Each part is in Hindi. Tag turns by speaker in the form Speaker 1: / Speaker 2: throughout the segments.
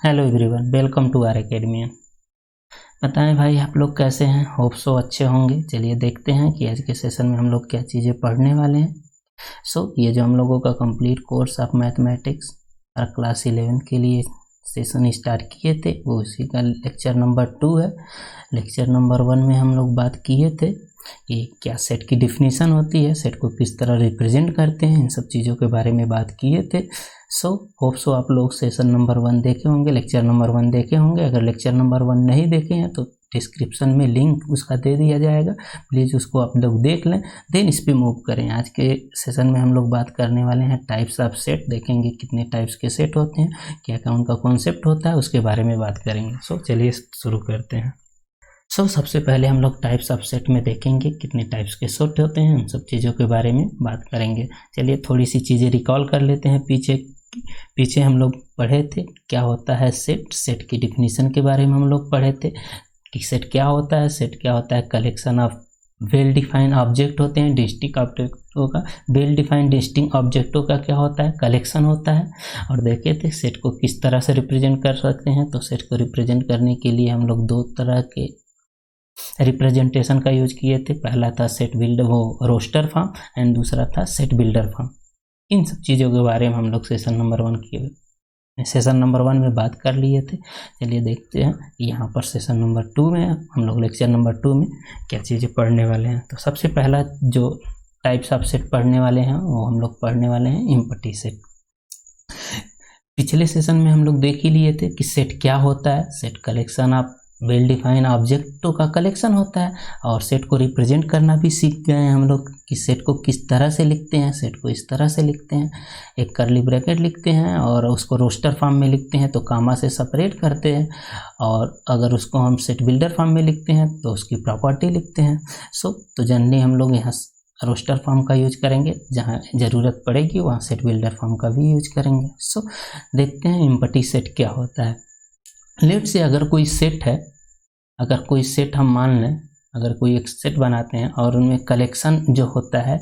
Speaker 1: Hello everyone, welcome to our academy. बताएं भाई, आप लोग कैसे हैं? होप सो अच्छे होंगे। चलिए देखते हैं कि आज के सेशन में हम लोग क्या चीज़ें पढ़ने वाले हैं। ये जो हम लोगों का कंप्लीट कोर्स ऑफ मैथमेटिक्स और क्लास 11 के लिए सेशन स्टार्ट किए थे, वो उसी का लेक्चर नंबर 2 है। लेक्चर नंबर 1 में हम लोग बात किए थे कि क्या सेट की डिफिनीशन होती है, सेट को किस तरह रिप्रेजेंट करते हैं, इन सब चीज़ों के बारे में बात किए थे। होप सो आप लोग सेशन नंबर 1 देखे होंगे, लेक्चर नंबर 1 देखे होंगे। अगर लेक्चर नंबर 1 नहीं देखे हैं तो डिस्क्रिप्शन में लिंक उसका दे दिया जाएगा, प्लीज़ उसको आप लोग देख लें, देन इस पर मूव करें। आज के सेशन में हम लोग बात करने वाले हैं टाइप्स ऑफ सेट, देखेंगे कितने टाइप्स के सेट होते हैं, क्या क्या उनका कॉन्सेप्ट होता है, उसके बारे में बात करेंगे। चलिए शुरू करते हैं। सबसे पहले हम लोग टाइप्स ऑफ सेट में देखेंगे कितने टाइप्स के सेट होते हैं, उन सब चीज़ों के बारे में बात करेंगे। चलिए थोड़ी सी चीज़ें रिकॉल कर लेते हैं। पीछे हम लोग पढ़े थे क्या होता है सेट, सेट की डिफिनीशन के बारे में हम लोग पढ़े थे कि सेट क्या होता है। सेट क्या होता है? Collection of well defined object होते हैं, डिस्टिंक्ट ऑब्जेक्टों का, वेल डिफाइंड डिस्टिंक्ट ऑब्जेक्टों का क्या होता है? कलेक्शन होता है। और देखे थे सेट को किस तरह से रिप्रेजेंट कर सकते हैं। तो सेट को रिप्रेजेंट करने के लिए हम लोग दो तरह के रिप्रेजेंटेशन का यूज किए थे। पहला था सेट बिल्डर, वो रोस्टर फॉर्म, एंड दूसरा था सेट बिल्डर फॉर्म। इन सब चीज़ों के बारे में हम लोग सेशन नंबर 1 में बात कर लिए थे। चलिए देखते हैं यहाँ पर सेशन नंबर 2 में हम लोग लेक्चर नंबर 2 में क्या चीज़ें पढ़ने वाले हैं। तो सबसे पहला जो टाइप्स ऑफ सेट पढ़ने वाले हैं वो हम लोग पढ़ने वाले हैं एम्प्टी सेट। पिछले सेशन में हम लोग देख ही लिए थे कि सेट क्या होता है। Set collection of well defined ऑब्जेक्टों का कलेक्शन होता है। और सेट को रिप्रेजेंट करना भी सीख गए हैं हम लोग कि सेट को किस तरह से लिखते हैं। सेट को इस तरह से लिखते हैं, एक कर्ली ब्रैकेट लिखते हैं और उसको रोस्टर फॉर्म में लिखते हैं तो कामा से सेपरेट करते हैं। और अगर उसको हम सेट बिल्डर फॉर्म में लिखते हैं तो उसकी प्रॉपर्टी लिखते हैं। तो जनरली हम लोग यहाँ रोस्टर फॉर्म का यूज करेंगे, जहाँ ज़रूरत पड़ेगी वहाँ सेट बिल्डर फॉर्म का भी यूज करेंगे। देखते हैं एम्प्टी सेट क्या होता है। लेट से अगर कोई सेट है, अगर कोई सेट हम मान लें, अगर कोई एक सेट बनाते हैं और उनमें कलेक्शन जो होता है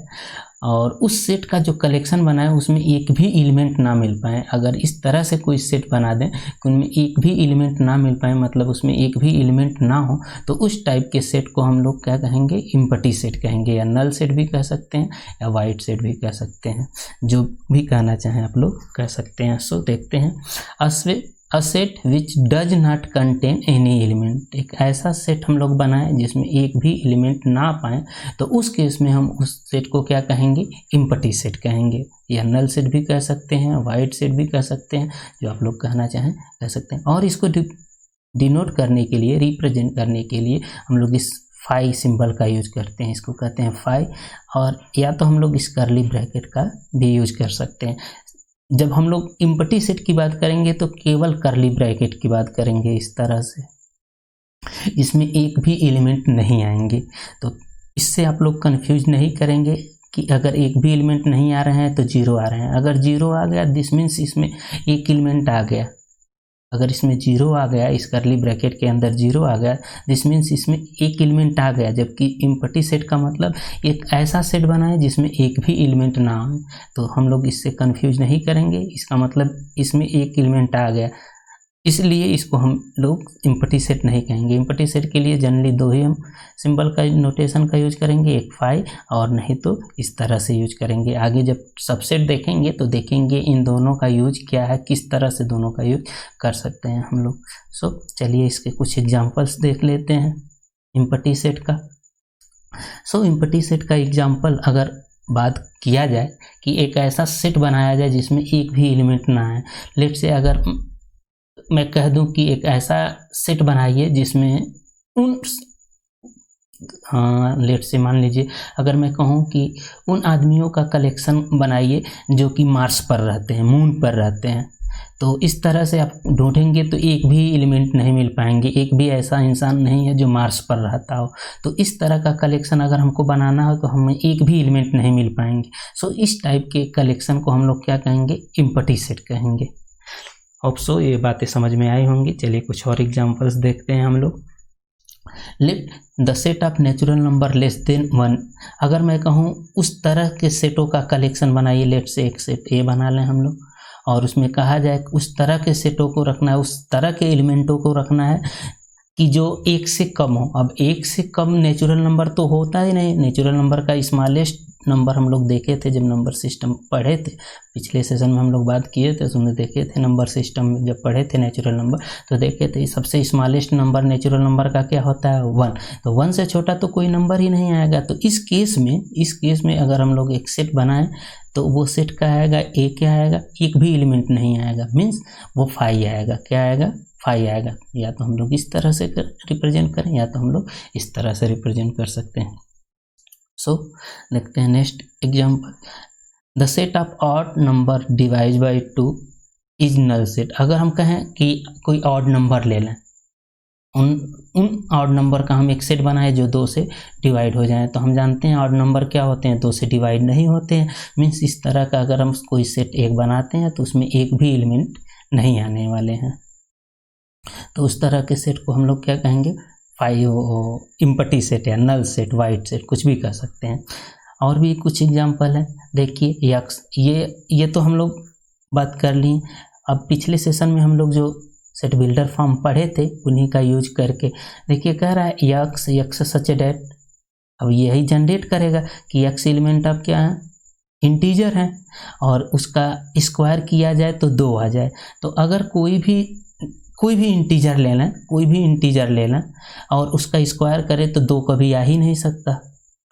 Speaker 1: और उस सेट का जो कलेक्शन बना है उसमें एक भी एलिमेंट ना मिल पाए, अगर इस तरह से कोई सेट बना दें कि उनमें एक भी एलिमेंट ना मिल पाए, मतलब उसमें एक भी एलिमेंट ना हो, तो उस टाइप के सेट को हम लोग क्या कहेंगे? एम्प्टी सेट कहेंगे, या नल सेट भी कह सकते हैं, या वाइड सेट भी कह सकते हैं, जो भी कहना चाहें आप लोग कह सकते हैं। देखते हैं A set which does not contain any element। एक ऐसा सेट हम लोग बनाएं जिसमें एक भी एलिमेंट ना पाए, तो उस केस में हम उस सेट को क्या कहेंगे? एम्प्टी सेट कहेंगे, या नल सेट भी कह सकते हैं, वाइड सेट भी कह सकते हैं, जो आप लोग कहना चाहें कह सकते हैं। और इसको डिनोट करने के लिए, रिप्रेजेंट करने के लिए हम लोग इस फाई सिंबल का यूज करते हैं, इसको कहते हैं फाई। और या तो हम लोग इस कर्ली ब्रैकेट का भी यूज कर सकते हैं। जब हम लोग एम्प्टी सेट की बात करेंगे तो केवल कर्ली ब्रैकेट की बात करेंगे, इस तरह से, इसमें एक भी एलिमेंट नहीं आएंगे। तो इससे आप लोग कंफ्यूज नहीं करेंगे कि अगर एक भी एलिमेंट नहीं आ रहे हैं तो 0 आ रहे हैं। अगर 0 आ गया दिस मीन्स इसमें एक एलिमेंट आ गया। अगर इसमें 0 आ गया, इस कर्ली ब्रैकेट के अंदर 0 आ गया, दिस मीन्स इसमें एक एलिमेंट आ गया। जबकि एम्प्टी सेट का मतलब एक ऐसा सेट बनाए जिसमें एक भी एलिमेंट ना हो। तो हम लोग इससे कंफ्यूज नहीं करेंगे, इसका मतलब इसमें एक एलिमेंट आ गया, इसलिए इसको हम लोग एम्प्टी सेट नहीं कहेंगे। एम्प्टी सेट के लिए जनरली 2 ही हम सिंबल का नोटेशन का यूज करेंगे, एक फाई और नहीं तो इस तरह से यूज करेंगे। आगे जब सबसेट देखेंगे तो देखेंगे इन दोनों का यूज क्या है, किस तरह से दोनों का यूज कर सकते हैं हम लोग। चलिए इसके कुछ एग्जांपल्स देख लेते हैं एम्प्टी सेट का। एम्प्टी सेट का एग्जांपल अगर बात किया जाए कि एक ऐसा सेट बनाया जाए जिसमें एक भी एलिमेंट ना है। लेट से अगर मैं कह दूं कि एक ऐसा सेट बनाइए जिसमें लेट से मान लीजिए अगर मैं कहूं कि उन आदमियों का कलेक्शन बनाइए जो कि मार्स पर रहते हैं, मून पर रहते हैं, तो इस तरह से आप ढूंढेंगे तो एक भी एलिमेंट नहीं मिल पाएंगे, एक भी ऐसा इंसान नहीं है जो मार्स पर रहता हो। तो इस तरह का कलेक्शन अगर हमको बनाना हो तो हमें एक भी एलिमेंट नहीं मिल पाएंगे। इस टाइप के कलेक्शन को हम लोग क्या कहेंगे? एम्प्टी सेट कहेंगे। होप सो ये बातें समझ में आई होंगी। चलिए कुछ और एग्जांपल्स देखते हैं हम लोग। Let the set of natural number less than 1। अगर मैं कहूँ उस तरह के सेटों का कलेक्शन बनाइए, लेट से एक सेट ए बना लें हम लोग और उसमें कहा जाए उस तरह के सेटों को रखना है, उस तरह के एलिमेंटों को रखना है कि जो 1 से कम हो। अब 1 से कम नेचुरल नंबर तो होता ही नहीं। नेचुरल नंबर का स्मॉलेस्ट नंबर हम लोग देखे थे जब नंबर सिस्टम पढ़े थे, पिछले सेशन में हम लोग बात किए थे, उसमें देखे थे नंबर सिस्टम में जब पढ़े थे नेचुरल नंबर, तो देखे थे सबसे स्मॉलेस्ट नंबर नेचुरल नंबर का क्या होता है 1। तो 1 से छोटा तो कोई नंबर ही नहीं आएगा। तो इस केस में अगर हम लोग एक सेट बनाएं तो वो सेट क्या आएगा, एक क्या आएगा, एक भी एलिमेंट नहीं आएगा, मीन्स वो 5 आएगा। क्या आएगा, 5 आएगा। या तो हम लोग इस तरह से रिप्रेजेंट करें या तो हम लोग इस तरह से रिप्रेजेंट कर सकते हैं। सो देखते हैं next example. The set of odd number divide by 2 is null set. अगर हम कहें कि कोई ऑड नंबर ले लें, उन ऑड नंबर का हम एक सेट बनाए जो 2 से डिवाइड हो जाए, तो हम जानते हैं ऑड नंबर क्या होते हैं, 2 से डिवाइड नहीं होते हैं। मीन्स इस तरह का अगर हम कोई सेट एक बनाते हैं तो उसमें एक भी एलिमेंट नहीं आने वाले हैं। तो उस तरह के सेट को हम लोग क्या कहेंगे, 5 इम्पटी सेट या नल सेट, वाइट सेट, कुछ भी कह सकते हैं। और भी कुछ एग्जांपल है, देखिए यक्स, ये तो हम लोग बात कर ली। अब पिछले सेशन में हम लोग जो सेट बिल्डर फॉर्म पढ़े थे उन्हीं का यूज करके देखिए कह रहा है यक्स सच डेट। अब यही जनरेट करेगा कि यक्स एलिमेंट अब क्या है, इंटीजर है, और उसका स्क्वायर किया जाए तो 2 आ जाए। तो अगर कोई भी इंटीजर ले लें और उसका स्क्वायर करें तो 2 कभी आ ही नहीं सकता।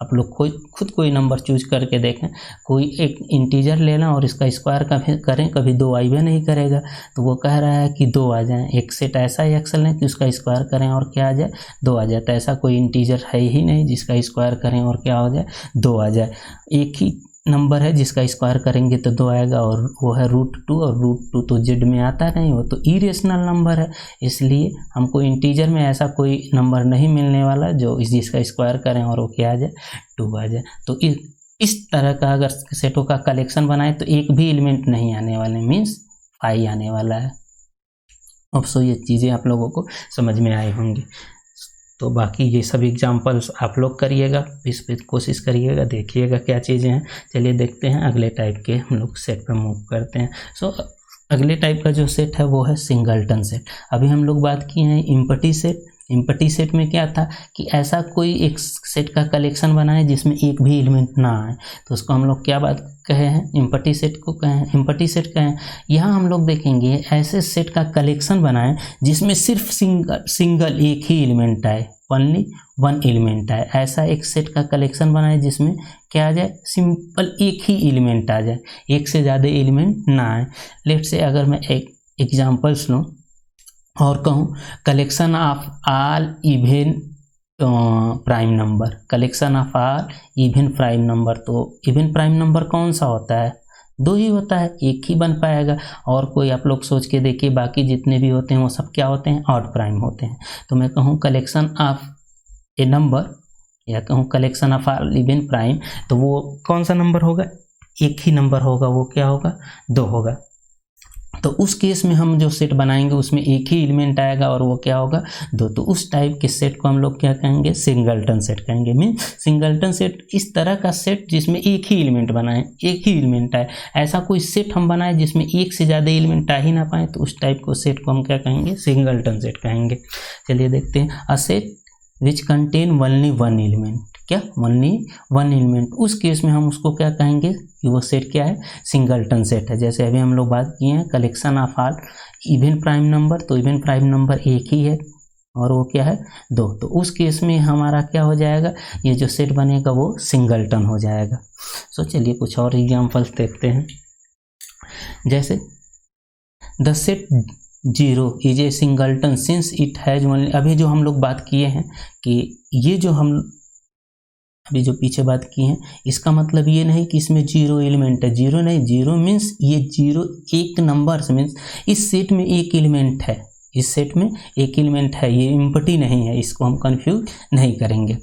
Speaker 1: आप लोग खुद कोई नंबर चूज करके देखें, कोई एक इंटीजर लेना और इसका स्क्वायर करें कभी 2 आई भी नहीं करेगा। तो वो कह रहा है कि 2 आ जाए। एक सेट ऐसा एक्स लें कि उसका स्क्वायर करें और क्या आ जाए, 2 आ जाए। तो ऐसा कोई इंटीजर है ही नहीं जिसका स्क्वायर करें और क्या हो जाए, 2 आ जाए। एक ही नंबर है जिसका स्क्वायर करेंगे तो 2 आएगा, और वो है √2, और √2 तो जेड में आता नहीं, वो तो इरेशनल नंबर है। इसलिए हमको इंटीजर में ऐसा कोई नंबर नहीं मिलने वाला जो जिसका स्क्वायर करें और वो क्या आ जाए, 2 आ जाए। तो इस तरह का अगर सेटों का कलेक्शन बनाए तो एक भी एलिमेंट नहीं आने वाले, मीन्स 5 आने वाला है। अब सो ये चीज़ें आप लोगों को समझ में आई होंगी। तो बाकी ये सब एग्जांपल्स आप लोग करिएगा, इस पे कोशिश करिएगा, देखिएगा क्या चीज़ें हैं। चलिए देखते हैं अगले टाइप के हम लोग सेट पर मूव करते हैं। सो अगले टाइप का जो सेट है वो है सिंगलटन सेट। अभी हम लोग बात किए हैं इम्पटी सेट। इम्पटी सेट में क्या था कि ऐसा कोई एक सेट का कलेक्शन बनाए जिसमें एक भी एलिमेंट ना आए, तो उसको हम लोग क्या बात कहे हैं, इम्पटी सेट को कहें, इम्पटी सेट कहें। यहाँ हम लोग देखेंगे ऐसे सेट का कलेक्शन बनाए जिसमें सिर्फ सिंगल एक ही एलिमेंट आए, ओनली 1 एलिमेंट आए। ऐसा एक सेट का कलेक्शन बनाए जिसमें क्या आ जाए, सिंपल एक ही एलिमेंट आ जाए, एक से ज़्यादा एलिमेंट ना आए। लेट से अगर मैं एक एग्जाम्पल्स लूँ और कहूँ collection of all even prime number, collection of all even prime number. तो इवन प्राइम नंबर कौन सा होता है, 2 ही होता है, एक ही बन पाएगा। और कोई आप लोग सोच के देखिए बाकी जितने भी होते हैं वो सब क्या होते हैं, ऑड प्राइम होते हैं। तो मैं कहूँ कलेक्शन ऑफ ए नंबर या कहूँ collection of all even prime, तो वो कौन सा नंबर होगा, एक ही नंबर होगा, वो क्या होगा, 2 होगा। तो उस केस में हम जो सेट बनाएंगे उसमें एक ही एलिमेंट आएगा और वो क्या होगा, 2। तो उस टाइप के सेट को हम लोग क्या कहेंगे, सिंगलटन सेट कहेंगे। मीन्स सिंगलटन सेट इस तरह का सेट जिसमें एक ही एलिमेंट बनाए, एक ही एलिमेंट आए। ऐसा कोई सेट हम बनाए जिसमें एक से ज़्यादा एलिमेंट आ ही ना पाए, तो उस टाइप को सेट को हम क्या कहेंगे, सिंगलटन सेट कहेंगे। चलिए देखते हैं, a set which contain only 1 element, क्या ओनली 1 एलिमेंट, उस केस में हम उसको क्या कहेंगे कि वो सेट क्या है, सिंगलटन सेट है। जैसे अभी हम लोग बात किए हैं collection of all even prime number, तो इवन प्राइम नंबर एक ही है और वो क्या है, 2। तो उस केस में हमारा क्या हो जाएगा, ये जो सेट बनेगा वो सिंगलटन हो जाएगा। सो चलिए कुछ और एग्जाम्पल्स देखते हैं। जैसे the set 0 is a singleton since it has only, अभी जो हम लोग बात किए हैं कि ये जो हम अभी जो पीछे बात की है इसका मतलब ये नहीं कि इसमें 0 एलिमेंट है, 0 नहीं, 0 मीन्स ये 0 एक नंबर से, मीन्स इस सेट में एक एलिमेंट है, इस सेट में एक एलिमेंट है, ये इम्पटी नहीं है, इसको हम कंफ्यूज नहीं करेंगे।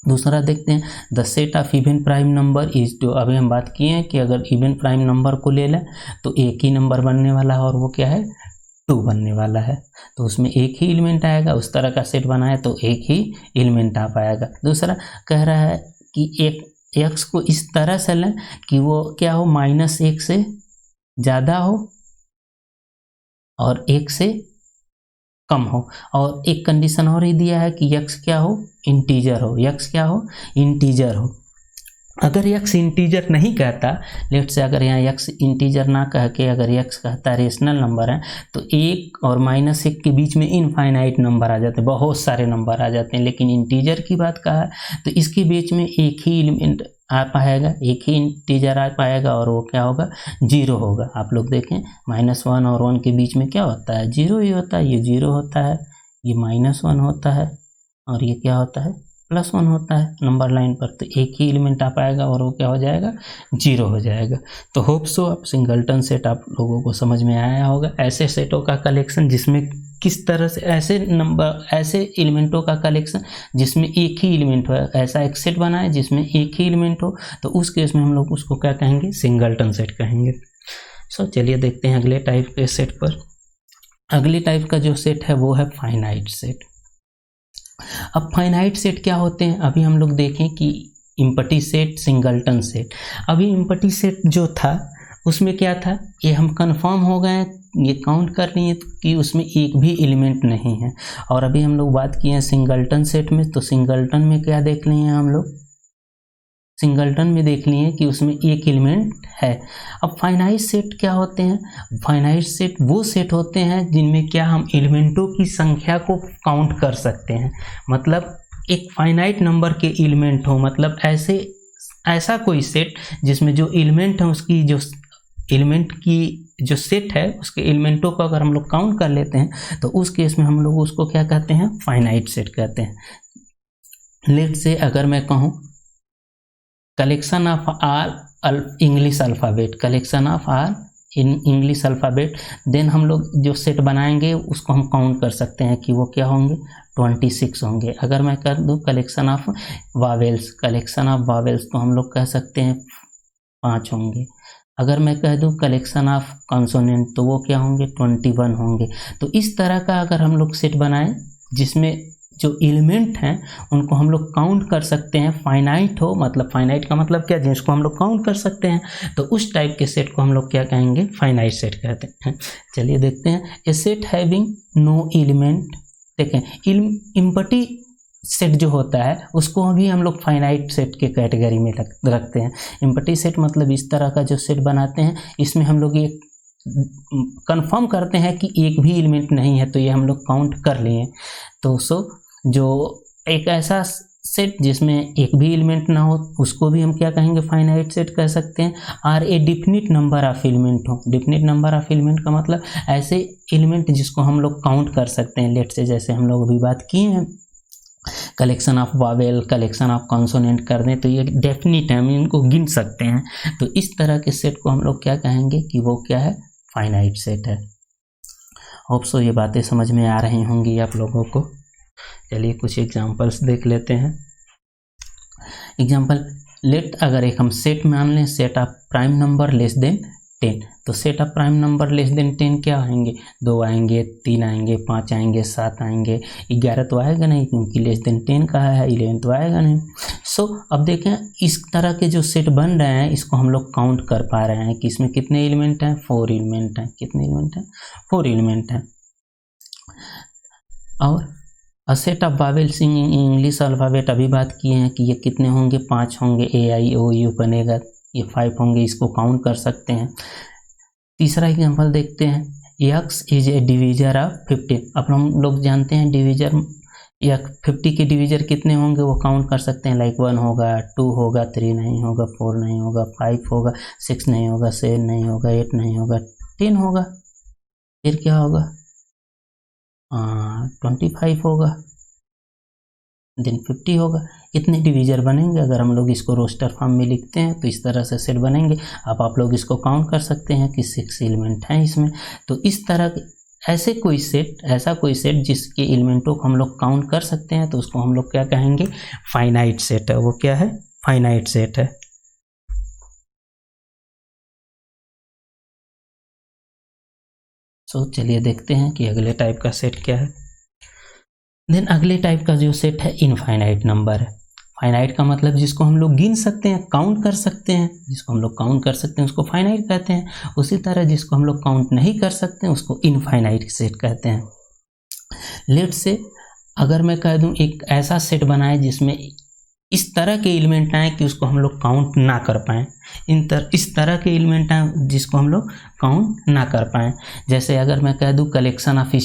Speaker 1: दूसरा देखते हैं, the set of even prime number is, जो अभी हम बात किए हैं कि अगर इवन प्राइम नंबर को ले लें तो एक ही नंबर बनने वाला है और वो क्या है, 2 बनने वाला है। तो उसमें एक ही एलिमेंट आएगा, उस तरह का सेट बनाए तो एक ही एलिमेंट आ पाएगा। दूसरा कह रहा है कि एक एक्स को इस तरह से लें कि वो क्या हो, -1 से ज़्यादा हो और 1 से कम हो। और एक कंडीशन और ही दिया है कि x क्या हो, इंटीजर हो। x क्या हो, इंटीजर हो। अगर x इंटीजर नहीं कहता, लेट से अगर यहाँ x इंटीजर ना कह के अगर x कहता रेशनल नंबर है, तो 1 और -1 के बीच में इनफाइनाइट नंबर आ जाते हैं, बहुत सारे नंबर आ जाते हैं। लेकिन इंटीजर की बात कहा है तो इसके बीच में एक ही एलिमेंट आ पाएगा, एक ही इंटीजर आ पाएगा और वो क्या होगा, 0 होगा। आप लोग देखें -1 और 1 के बीच में क्या होता है, 0 ही होता है। ये 0 होता है, ये -1 होता है और ये क्या होता है, +1 होता है नंबर लाइन पर। तो एक ही एलिमेंट आ पाएगा और वो क्या हो जाएगा, 0 हो जाएगा। तो होप सो आप सिंगलटन सेट आप लोगों को समझ में आया होगा। ऐसे सेटों का कलेक्शन जिसमें किस तरह से ऐसे एलिमेंटों का कलेक्शन जिसमें एक ही एलिमेंट हो, ऐसा एक सेट बनाए जिसमें एक ही एलिमेंट हो, तो उस केस में हम लोग उसको क्या कहेंगे, सिंगलटन सेट कहेंगे। सो चलिए देखते हैं अगले टाइप के सेट पर। अगले टाइप का जो सेट है वो है फाइनाइट सेट। अब फाइनाइट सेट क्या होते हैं, अभी हम लोग देखें कि इम्पटी सेट, सिंगलटन सेट। अभी इम्पटी सेट जो था उसमें क्या था, ये हम कंफर्म हो गए, ये काउंट कर रही है कि उसमें एक भी एलिमेंट नहीं है। और अभी हम लोग बात किए हैं सिंगलटन सेट में, तो सिंगलटन में क्या देख लिए हैं हम लोग, सिंगलटन में देख लिए कि उसमें एक एलिमेंट है। अब फाइनाइट सेट क्या होते हैं, फाइनाइट सेट वो सेट होते हैं जिनमें क्या हम एलिमेंटों की संख्या को काउंट कर सकते हैं। मतलब एक फाइनाइट नंबर के एलिमेंट हो, मतलब ऐसा कोई सेट जिसमें जो एलिमेंट है उसकी जो एलिमेंट की जो सेट है उसके एलिमेंटों को अगर हम लोग काउंट कर लेते हैं तो उस केस में हम लोग उसको क्या कहते हैं, फाइनाइट सेट कहते हैं। लेट से अगर मैं कहूँ collection of all English alphabet, collection of all in English alphabet, then हम लोग जो सेट बनाएंगे उसको हम काउंट कर सकते हैं कि वो क्या होंगे, 26 होंगे। अगर मैं कर दूं collection of vowels, collection of vowels, तो हम लोग कह सकते हैं 5 होंगे। अगर मैं कह दूं कलेक्शन ऑफ कॉन्सोनेंट, तो वो क्या होंगे, 21 होंगे। तो इस तरह का अगर हम लोग सेट बनाएं जिसमें जो एलिमेंट हैं उनको हम लोग काउंट कर सकते हैं, फाइनाइट हो, मतलब फाइनाइट का मतलब क्या, जिसको हम लोग काउंट कर सकते हैं, तो उस टाइप के सेट को हम लोग क्या कहेंगे, फाइनाइट सेट कहते हैं। चलिए देखते हैं, ए सेट हैविंग नो एलिमेंट। देखें इम्पटी सेट जो होता है उसको भी हम लोग फाइनाइट सेट के कैटेगरी में रखते हैं। इम्पटी सेट मतलब इस तरह का जो सेट बनाते हैं इसमें हम लोग ये कंफर्म करते हैं कि एक भी एलिमेंट नहीं है, तो ये हम लोग काउंट कर लिए। तो जो एक ऐसा सेट जिसमें एक भी एलिमेंट ना हो उसको भी हम क्या कहेंगे, फाइनाइट सेट कह सकते हैं। और ए डिफिनिट नंबर ऑफ एलिमेंट हो, डिफिनिट नंबर ऑफ एलिमेंट का मतलब ऐसे एलिमेंट जिसको हम लोग काउंट कर सकते हैं। लेट से जैसे हम लोग अभी बात किए हैं collection of Wavell, collection of consonant कर दें तो ये डेफिनिट है, हम इनको गिन सकते हैं। तो इस तरह के सेट को हम लोग क्या कहेंगे कि वो क्या है, फाइनाइट सेट है। होप सो ये बातें समझ में आ रही होंगी आप लोगों को। चलिए कुछ एग्जांपल्स देख लेते हैं। एग्जांपल लेट, अगर एक हम सेट मान लें, set of prime number less than 10, तो set of prime number less than 10 क्या आएंगे, 2 आएंगे, 3 आएंगे, 5 आएंगे, 7 आएंगे, 11 तो आएगा नहीं क्योंकि लेस देन 10 कहा है, 11 तो आएगा नहीं। सो अब देखें इस तरह के जो सेट बन रहे हैं इसको हम लोग काउंट कर पा रहे हैं कि इसमें कितने एलिमेंट हैं, 4 एलिमेंट हैं। कितने एलिमेंट हैं, 4 एलिमेंट हैं। और a set of vowels in English alphabet, अभी बात किए हैं कि ये कितने होंगे, 5 होंगे, AIOU बनेगा, ये 5 होंगे, इसको काउंट कर सकते हैं। तीसरा एग्जांपल देखते हैं, x is a divisor of 15। अब हम लोग जानते हैं डिवीजर या 50 के डिवीजर कितने होंगे वो काउंट कर सकते हैं, लाइक 1 होगा, 2 होगा, 3 नहीं होगा, 4 नहीं होगा, 5 होगा, 6 नहीं होगा, 7 नहीं होगा, 8 नहीं होगा, 10 होगा, फिर क्या होगा, 25 होगा, देन 50 होगा। इतने डिवीजर बनेंगे। अगर हम लोग इसको रोस्टर फॉर्म में लिखते हैं तो इस तरह से सेट बनेंगे। अब आप लोग इसको काउंट कर सकते हैं कि 6 एलिमेंट हैं इसमें। तो इस तरह ऐसा कोई सेट जिसके एलिमेंटों को हम लोग काउंट कर सकते हैं तो उसको हम लोग क्या कहेंगे, फाइनाइट सेट है। वो क्या है, फाइनाइट सेट है। सो चलिए देखते हैं कि अगले टाइप का सेट क्या है। देन अगले टाइप का जो सेट है इनफाइनाइट नंबर है। फाइनाइट का मतलब जिसको हम लोग गिन सकते हैं, काउंट कर सकते हैं, जिसको हम लोग काउंट कर सकते हैं उसको फाइनाइट कहते हैं। उसी तरह जिसको हम लोग काउंट नहीं कर सकते हैं उसको इनफाइनाइट सेट कहते हैं। लेट से अगर मैं कह दूं एक ऐसा सेट बनाए जिसमें इस तरह के एलिमेंट आए कि उसको हम लोग काउंट ना कर पाएँ, इस तरह के एलिमेंट आए जिसको हम लोग काउंट ना कर पाएँ। जैसे अगर मैं कह दूं कलेक्शन ऑफ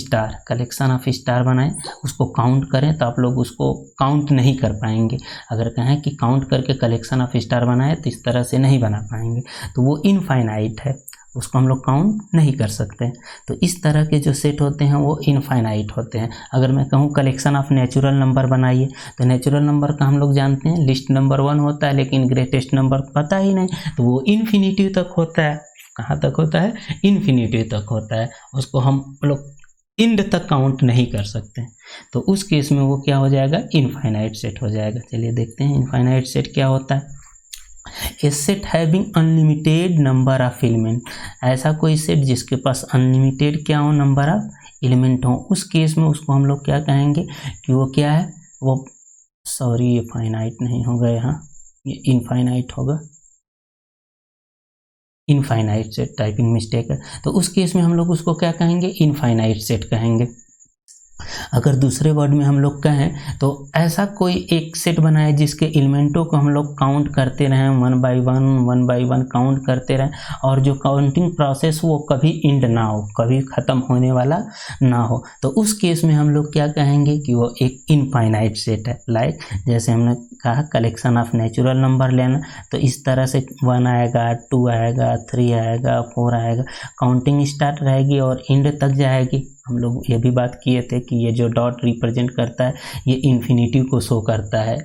Speaker 1: स्टार बनाएं, उसको काउंट करें तो आप लोग उसको काउंट नहीं कर पाएंगे। अगर कहें कि काउंट करके कलेक्शन ऑफ स्टार बनाए तो इस तरह से नहीं बना पाएंगे, तो वो इनफाइनाइट है, उसको हम लोग काउंट नहीं कर सकते। तो इस तरह के जो सेट होते हैं वो इनफाइनाइट होते हैं। अगर मैं कहूँ कलेक्शन ऑफ नेचुरल नंबर बनाइए, तो नेचुरल नंबर का हम लोग जानते हैं लिस्ट नंबर 1 होता है, लेकिन ग्रेटेस्ट नंबर पता ही नहीं, तो वो इन्फिनिटी तक होता है। कहाँ तक होता है? इन्फिनिटी तक होता है, उसको हम लोग इंड तक काउंट नहीं कर सकते। तो उस केस में वो क्या हो जाएगा? इनफाइनाइट सेट हो जाएगा। चलिए देखते हैं इनफाइनाइट सेट क्या होता है। A set having unlimited number of element, ऐसा कोई सेट जिसके पास अनलिमिटेड क्या हो, नंबर ऑफ एलिमेंट हो, उस केस में उसको हम लोग क्या कहेंगे कि वो क्या है, वो सॉरी ये फाइनाइट नहीं होगा, यहाँ ये इनफाइनाइट होगा, इनफाइनाइट सेट, टाइपिंग मिस्टेक है। तो उस केस में हम लोग उसको क्या कहेंगे? इनफाइनाइट सेट कहेंगे। अगर दूसरे वर्ड में हम लोग कहें तो ऐसा कोई एक सेट बनाए जिसके एलिमेंटों को हम लोग काउंट करते रहें, वन बाय वन काउंट करते रहें, और जो काउंटिंग प्रोसेस वो कभी एंड ना हो, कभी ख़त्म होने वाला ना हो, तो उस केस में हम लोग क्या कहेंगे कि वो एक इनफाइनाइट सेट है। लाइक जैसे हमने कहा कलेक्शन ऑफ नेचुरल नंबर लेना, तो इस तरह से 1 आएगा, 2 आएगा, 3 आएगा, 4 आएगा, काउंटिंग स्टार्ट रहेगी और एंड तक जाएगी। हम लोग ये भी बात किए थे कि ये जो डॉट रिप्रेजेंट करता है ये इन्फिनिटी को शो करता है,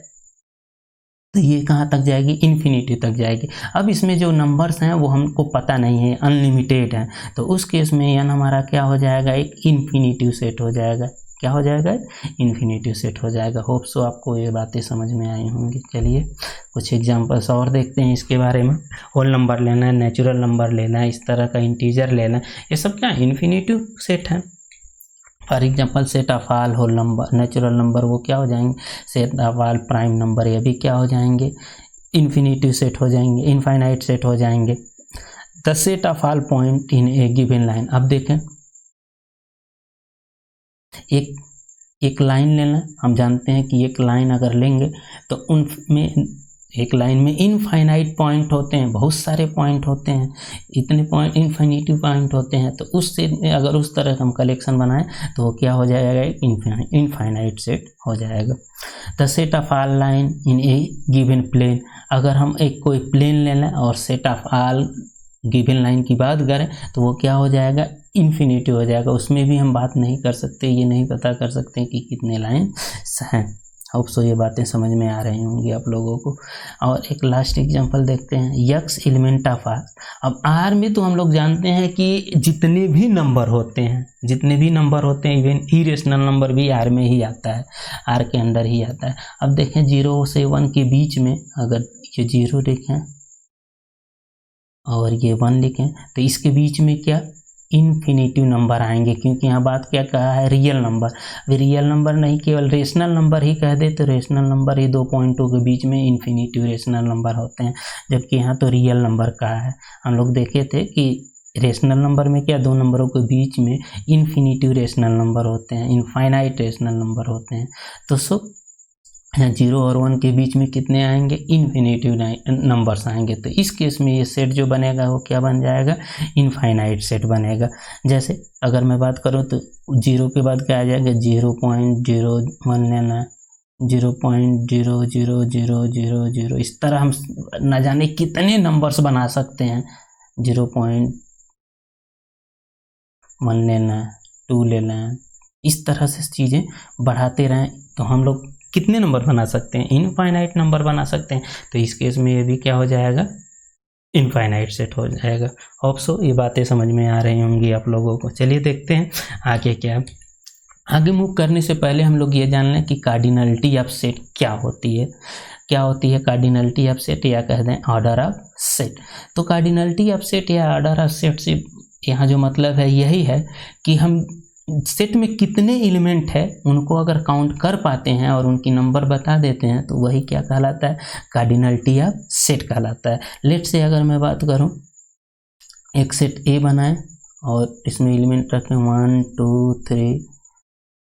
Speaker 1: तो ये कहाँ तक जाएगी? इन्फिनिटी तक जाएगी। अब इसमें जो नंबर्स हैं वो हमको पता नहीं है, अनलिमिटेड हैं, तो उस केस में यह हमारा क्या हो जाएगा? एक इन्फिनिटिव सेट हो जाएगा। क्या हो जाएगा? इन्फिनिटिव सेट हो जाएगा। होप सो आपको ये बातें समझ में आई होंगी। चलिए कुछ एग्जांपल्स और देखते हैं इसके बारे में। होल नंबर लेना है, नेचुरल नंबर लेना है, इस तरह का इंटीजर लेना है, ये सब क्या इन्फिनिटिव सेट है। For example set of all whole number, natural number वो क्या हो जाएंगे? Set of all prime number, ये भी क्या हो जाएंगे? इन्फिनिटिव सेट हो जाएंगे, इनफाइनाइट सेट हो जाएंगे। The set of all point in a given line, अब देखें एक लाइन लेना, हम जानते हैं कि एक लाइन अगर लेंगे तो उनमें एक लाइन में इनफाइनाइट पॉइंट होते हैं, बहुत सारे पॉइंट होते हैं, इतने पॉइंट इनफिनिटिव पॉइंट होते हैं, तो उस सेट में अगर उस तरह का हम कलेक्शन बनाएं तो वो क्या हो जाएगा? इनफाइनाइट सेट हो जाएगा। The set of all line in a given plane, अगर हम एक कोई प्लेन ले लें और set of all given line की बात करें तो वो क्या हो जाएगा? इन्फिनिटी हो जाएगा। उसमें भी हम बात नहीं कर सकते, ये नहीं पता कर सकते कि कितने लाइन हैं। होप सो ये बातें समझ में आ रही होंगी आप लोगों को। और एक लास्ट एग्जांपल देखते हैं, यक्स एलिमेंट ऑफ आर। अब आर में तो हम लोग जानते हैं कि जितने भी नंबर होते हैं इवन इरेशनल नंबर भी आर में ही आता है, आर के अंदर ही आता है। अब देखें 0 से 1 के बीच में अगर ये 0 लिखें और ये 1 लिखें तो इसके बीच में क्या इन्फिनिटिव नंबर आएंगे, क्योंकि यहाँ बात क्या कहा है? Real number. रियल नंबर नहीं, केवल रेशनल नंबर ही कह दे तो रेशनल नंबर ही 2 पॉइंटों के बीच में इन्फिनिटिव रेशनल नंबर होते हैं, जबकि यहाँ तो रियल नंबर कहा है। हम लोग देखे थे कि रेशनल नंबर में क्या 2 नंबरों के बीच में इन्फिनिटिव रेशनल नंबर होते हैं, इनफाइनाइट रेशनल नंबर होते हैं। तो 0 और 1 के बीच में कितने आएंगे? इन्फिनिटिव नंबर्स आएंगे। तो इस केस में ये सेट जो बनेगा वो क्या बन जाएगा? इनफाइनाइट सेट बनेगा। जैसे अगर मैं बात करूँ तो 0 के बाद क्या आ जाएगा? 0.01 लेना, 0.00000, इस तरह हम न जाने कितने नंबर्स बना सकते हैं। 0.1 लेना, 2 लेना, इस तरह से चीज़ें बढ़ाते रहें तो हम लोग कितने नंबर बना सकते हैं? इनफाइनाइट नंबर बना सकते हैं। तो इस केस में ये भी क्या हो जाएगा? इनफाइनाइट सेट हो जाएगा। होप सो ये बातें समझ में आ रही होंगी आप लोगों को। चलिए देखते हैं आगे क्या। आगे मूव करने से पहले हम लोग ये जान लें कि कार्डिनलिटी ऑफ सेट क्या होती है। क्या होती है कार्डिनलिटी ऑफ सेट, या कह दें ऑर्डर ऑफ सेट। तो कार्डिनलिटी ऑफ सेट या ऑर्डर ऑफ सेट से यहाँ जो मतलब है यही है कि हम सेट में कितने एलिमेंट है उनको अगर काउंट कर पाते हैं और उनकी नंबर बता देते हैं तो वही क्या कहलाता है, कार्डिनलिटी ऑफ सेट कहलाता है। लेट से अगर मैं बात करूं, एक सेट ए बनाएं और इसमें एलिमेंट रखें 1 2 3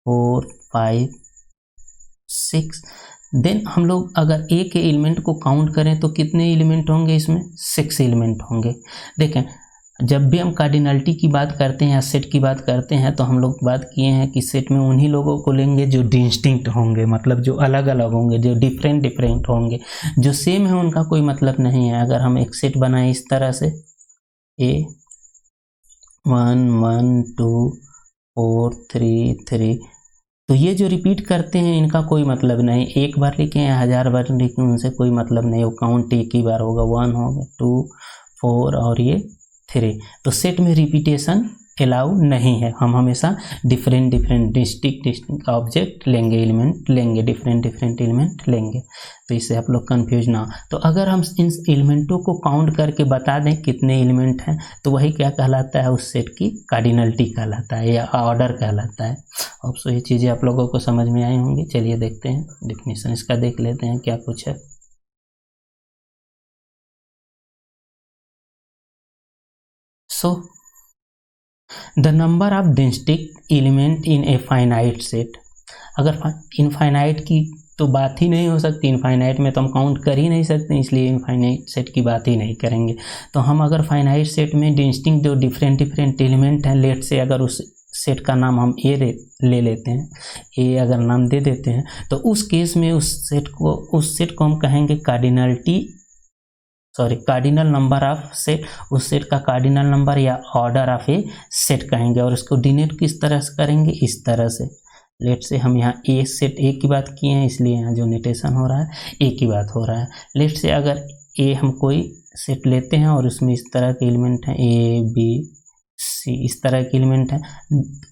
Speaker 1: 4 5 6, देन हम लोग अगर ए के एलिमेंट को काउंट करें तो कितने एलिमेंट होंगे, इसमें 6 एलिमेंट होंगे। देखें, जब भी हम कार्डिनलिटी की बात करते हैं या सेट की बात करते हैं तो हम लोग बात किए हैं कि सेट में उन्हीं लोगों को लेंगे जो डिस्टिंक्ट होंगे, मतलब जो अलग अलग होंगे, जो डिफरेंट डिफरेंट होंगे। जो सेम है उनका कोई मतलब नहीं है। अगर हम एक सेट बनाएं इस तरह से ए 1 1 2 4 3 3, तो ये जो रिपीट करते हैं इनका कोई मतलब नहीं। एक बार लिखें या 1000 बार लिखें उनसे कोई मतलब नहीं, वो काउंट एक ही बार होगा, 1 होगा 2 4 और ये 3। तो सेट में रिपीटेशन अलाउ नहीं है। हम हमेशा डिफरेंट डिफरेंट डिस्टिंक्ट ऑब्जेक्ट लेंगे, एलिमेंट लेंगे, डिफरेंट डिफरेंट एलिमेंट लेंगे, तो इससे आप लोग कंफ्यूज ना हो। तो अगर हम इन एलिमेंटों को काउंट करके बता दें कितने एलिमेंट हैं तो वही क्या कहलाता है, उस सेट की कार्डिनलिटी कहलाता है या ऑर्डर कहलाता है। अब सो ये चीज़ें आप लोगों को समझ में आई होंगी। चलिए देखते हैं डेफिनेशन इसका, देख लेते हैं क्या कुछ है। So the number of distinct element in a finite set, अगर इनफाइनाइट की तो बात ही नहीं हो सकती, इनफाइनाइट में तो हम काउंट कर ही नहीं सकते, इसलिए इनफाइनाइट सेट की बात ही नहीं करेंगे। तो हम अगर फाइनाइट सेट में डिस्टिंक्ट जो डिफरेंट डिफरेंट एलिमेंट हैं, लेट से अगर उस सेट का नाम हम ए ले लेते हैं, ए अगर नाम दे देते हैं, तो उस केस में उस सेट को हम कहेंगे कार्डिनल नंबर ऑफ सेट, उस सेट का कार्डिनल नंबर या ऑर्डर ऑफ ए सेट कहेंगे। और इसको डिनोट किस तरह से करेंगे, इस तरह से। लेट से हम यहाँ ए सेट ए की बात किए हैं, इसलिए यहाँ जो नोटेशन हो रहा है ए की बात हो रहा है। लेट से अगर ए हम कोई सेट लेते हैं और उसमें इस तरह के एलिमेंट हैं ए बी सी, इस तरह के एलिमेंट हैं,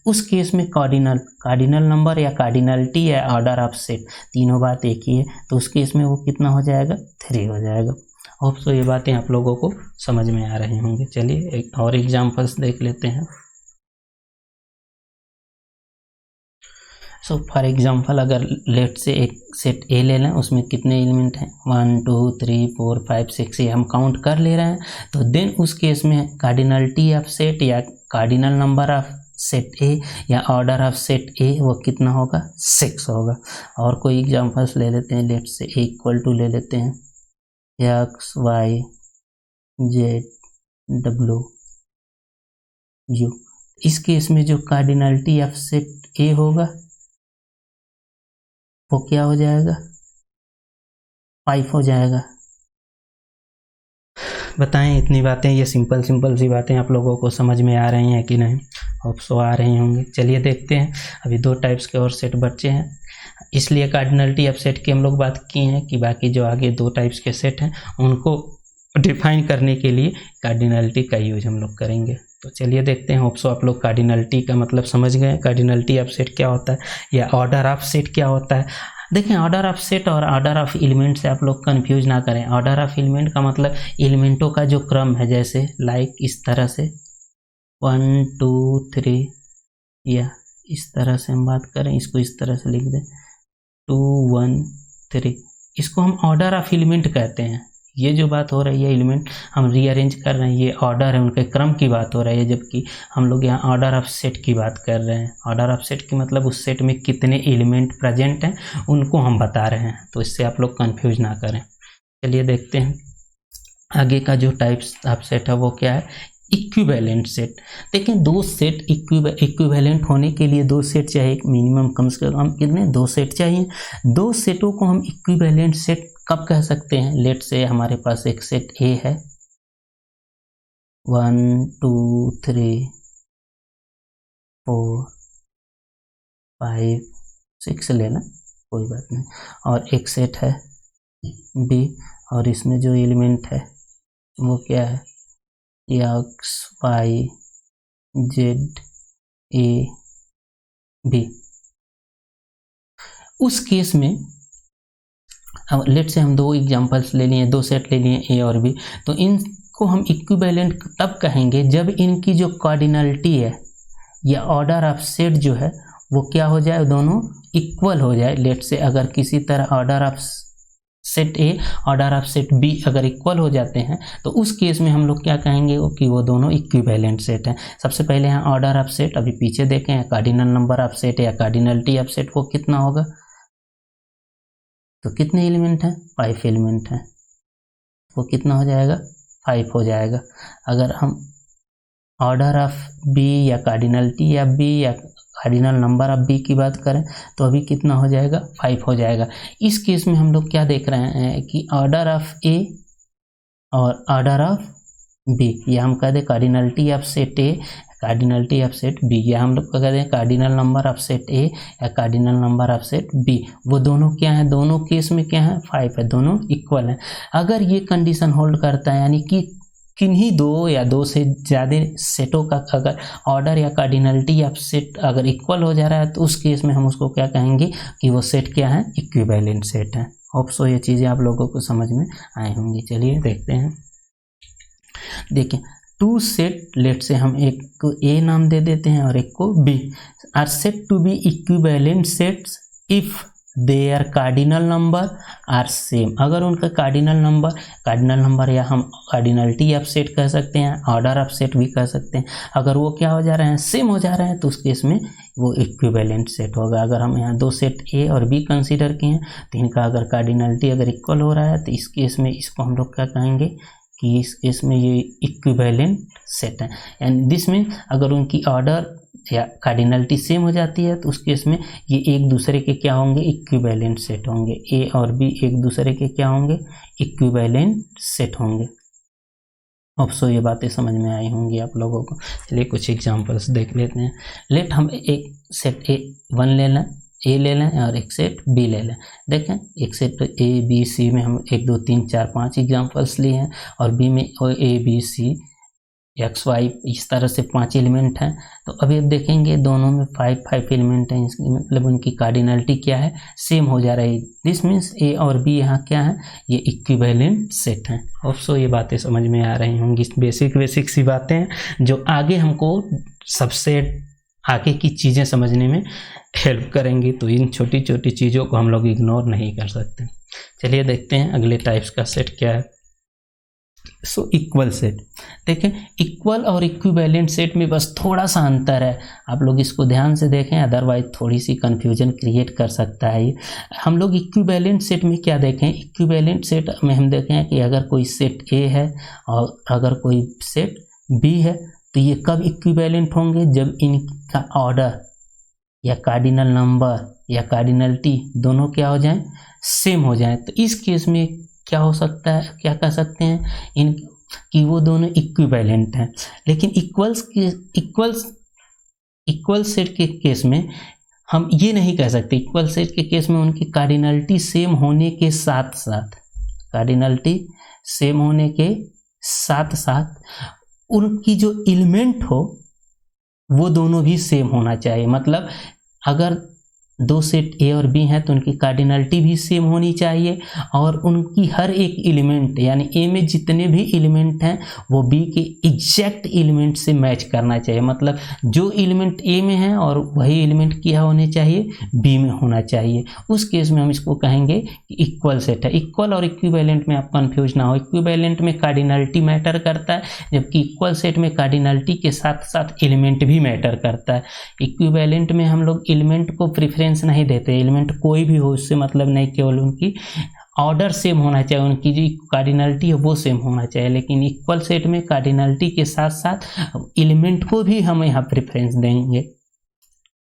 Speaker 1: उस केस में कार्डिनल नंबर या कार्डिनलिटी या ऑर्डर ऑफ सेट, तीनों बात एक ही है। तो उस केस में वो कितना हो जाएगा, 3 हो जाएगा। होप सो ये बातें आप लोगों को समझ में आ रही होंगी। चलिए एक और एग्जांपल्स देख लेते हैं। सो फॉर एग्जांपल अगर लेट से एक सेट ए ले लें, उसमें कितने एलिमेंट हैं 1 2 3 4 5 6, ये हम काउंट कर ले रहे हैं। तो देन उस केस में कार्डिनलिटी ऑफ सेट या cardinal number of set A या ऑर्डर ऑफ सेट ए वो कितना होगा, 6 होगा। और कोई एग्जांपल्स ले लेते हैं। लेट से ए इक्वल टू ले लेते हैं एक्स वाई जेड डब्ल्यू यू। इस केस में जो कार्डिनलिटी ऑफ सेट ए होगा वो क्या हो जाएगा, 5 हो जाएगा। बताएं इतनी बातें, ये सिंपल सी बातें आप लोगों को समझ में आ रही हैं कि नहीं? होप सो आ रही होंगी। चलिए देखते हैं, अभी 2 टाइप्स के और सेट बचे हैं, इसलिए कार्डिनलिटी ऑफ सेट की हम लोग बात की हैं कि बाकी जो आगे 2 टाइप्स के सेट हैं उनको डिफाइन करने के लिए कार्डिनलिटी का यूज हम लोग करेंगे। तो चलिए देखते हैं। होप सो आप लोग कार्डिनलिटी का मतलब समझ गए, कार्डिनलिटी ऑफ सेट क्या होता है या ऑर्डर ऑफ सेट क्या होता है। देखें, ऑर्डर ऑफ सेट और ऑर्डर ऑफ एलिमेंट से आप लोग कंफ्यूज ना करें। ऑर्डर ऑफ एलिमेंट का मतलब एलिमेंटों का जो क्रम है, जैसे लाइक इस तरह से 1 2 3, या इस तरह से हम बात करें, इसको इस तरह से लिख दें 2 1 3, इसको हम ऑर्डर ऑफ एलिमेंट कहते हैं। ये जो बात हो रही है एलिमेंट हम रीअरेंज कर रहे हैं, ये ऑर्डर है, उनके क्रम की बात हो रही है, जबकि हम लोग यहाँ ऑर्डर ऑफ सेट की बात कर रहे हैं। ऑर्डर ऑफ सेट की मतलब उस सेट में कितने एलिमेंट प्रेजेंट हैं उनको हम बता रहे हैं, तो इससे आप लोग कंफ्यूज ना करें। चलिए देखते हैं आगे का जो टाइप्स ऑफ सेट है वो क्या है, इक्विवेलेंट सेट। देखें, 2 सेट इक्विवेलेंट होने के लिए 2 सेट चाहिए, मिनिमम कम से कम कितने, 2 सेट चाहिए। 2 सेटों को हम इक्विवेलेंट सेट कब कह सकते हैं? लेट से हमारे पास एक सेट ए है 1 2 3 4 5 6 लेना, कोई बात नहीं, और एक सेट है बी, और इसमें जो एलिमेंट है वो क्या है, x y z a b. उस केस में अब लेट से हम 2 एग्जांपल्स ले लिए, 2 सेट ले लिए ए और बी, तो इनको हम इक्विवेलेंट तब कहेंगे जब इनकी जो कार्डिनलिटी है या ऑर्डर ऑफ सेट जो है वो क्या हो जाए, दोनों इक्वल हो जाए। लेट से अगर किसी तरह order of set A order of set B अगर इक्वल हो जाते हैं तो उस केस में हम लोग क्या कहेंगे कि वो दोनों इक्विवेलेंट सेट हैं। सबसे पहले यहाँ ऑर्डर ऑफ सेट, अभी पीछे देखें कार्डिनल नंबर ऑफ सेट या कार्डिनलिटी ऑफ सेट वो कितना होगा, तो कितने एलिमेंट हैं, 5 एलिमेंट हैं, वो कितना हो जाएगा, 5 हो जाएगा। अगर हम ऑर्डर ऑफ बी या कार्डिनलिटी या बी या कार्डिनल नंबर ऑफ बी की बात करें तो अभी कितना हो जाएगा, 5 हो जाएगा। इस केस में हम लोग क्या देख रहे हैं कि ऑर्डर ऑफ ए और ऑर्डर ऑफ बी, या हम कह दें cardinality of set A cardinality of set B, या हम लोग कह दें cardinal number of set A या cardinal number of set B, वो दोनों क्या है, दोनों केस में क्या है, 5 है, दोनों इक्वल हैं। अगर ये कंडीशन होल्ड करता है, यानी कि किन्हीं दो या दो से ज़्यादा सेटों का अगर ऑर्डर या कार्डिनलिटी ऑफ सेट अगर इक्वल हो जा रहा है तो उस केस में हम उसको क्या कहेंगे कि वो सेट क्या है, इक्विवेलेंट सेट है। होप सो ये चीज़ें आप लोगों को समझ में आई होंगी। चलिए देखते हैं। देखिए 2 सेट, लेट से हम एक को ए नाम दे देते हैं और एक को B, are set to be equivalent sets if their cardinal number are same. अगर उनका कार्डिनल नंबर या हम कार्डिनलिटी ऑफ सेट कह सकते हैं, ऑर्डर ऑफ सेट भी कह सकते हैं, अगर वो क्या हो जा रहे हैं, सेम हो जा रहे हैं, तो उस केस में वो इक्विवेलेंट सेट होगा। अगर हम यहाँ 2 सेट ए और बी कंसीडर किए हैं तो इनका अगर कार्डिनलिटी अगर इक्वल हो रहा है तो इस केस में इसको हम लोग क्या कहेंगे कि इस केस में ये इक्विवेलेंट सेट है। एंड दिस मीन अगर उनकी ऑर्डर या कार्डिनलिटी सेम हो जाती है तो उस केस में ये एक दूसरे के क्या होंगे, इक्विवेलेंट सेट होंगे। ए और बी एक दूसरे के क्या होंगे, इक्विवेलेंट सेट होंगे। अब सो ये बातें समझ में आई होंगी आप लोगों को। चलिए कुछ एग्जांपल्स देख लेते हैं। लेट हम एक सेट A1 ले लें, ए ले लें और एक सेट बी ले लें। देखें एक सेट ए बी सी में हम 1 2 3 4 5 एग्जांपल्स लिए हैं और बी में a b c x y इस तरह से 5 एलिमेंट हैं। तो अभी अब देखेंगे दोनों में 5 एलिमेंट हैं, इसकी मतलब उनकी कार्डिनलिटी क्या है, सेम हो जा रही है। दिस मीन्स ए और बी यहाँ क्या है, ये इक्विवेलेंट सेट हैं। ऑल्सो ये बातें समझ में आ रही होंगी, बेसिक सी बातें हैं जो आगे हमको सबसे आगे की चीज़ें समझने में हेल्प करेंगी। तो इन छोटी छोटी चीज़ों को हम लोग इग्नोर नहीं कर सकते। चलिए देखते हैं अगले टाइप्स का सेट क्या है। सो इक्वल सेट, देखें इक्वल और इक्विवेलेंट सेट में बस थोड़ा सा अंतर है, आप लोग इसको ध्यान से देखें, अदरवाइज थोड़ी सी कंफ्यूजन क्रिएट कर सकता है ये। हम लोग इक्विवेलेंट सेट में क्या देखें, इक्विवेलेंट सेट में हम देखें कि अगर कोई सेट ए है और अगर कोई सेट बी है तो ये कब इक्विवेलेंट होंगे, जब इनका ऑर्डर या कार्डिनल नंबर या कार्डिनलिटी दोनों क्या हो जाएं, सेम हो जाएं। तो इस केस में क्या हो सकता है, क्या कह सकते हैं इन कि वो दोनों इक्विवेलेंट हैं। लेकिन इक्वल सेट के केस में हम ये नहीं कह सकते। इक्वल सेट के केस में उनकी कार्डिनलिटी सेम होने के साथ साथ उनकी जो एलिमेंट हो वो दोनों भी सेम होना चाहिए। मतलब अगर 2 सेट ए और बी हैं तो उनकी कार्डिनलिटी भी सेम होनी चाहिए और उनकी हर एक एलिमेंट यानी ए में जितने भी एलिमेंट हैं वो बी के एग्जैक्ट एलिमेंट से मैच करना चाहिए। मतलब जो एलिमेंट ए में है और वही एलिमेंट क्या होने चाहिए, बी में होना चाहिए। उस केस में हम इसको कहेंगे कि इक्वल सेट है। इक्वल और इक्विवेलेंट में आप कंफ्यूज ना हो, इक्विवेलेंट में कार्डिनलिटी मैटर करता है जबकि इक्वल सेट में कार्डिनलिटी के साथ साथ एलिमेंट भी मैटर करता है। इक्विवेलेंट में हम लोग एलिमेंट को प्रेफरेंस नहीं देते, एलिमेंट कोई भी हो उससे मतलब नहीं, केवल उनकी ऑर्डर सेम होना चाहिए, उनकी जो कार्डिनलिटी है वो सेम होना चाहिए। लेकिन इक्वल सेट में कार्डिनलिटी के साथ साथ एलिमेंट को भी हम यहाँ प्रेफरेंस देंगे।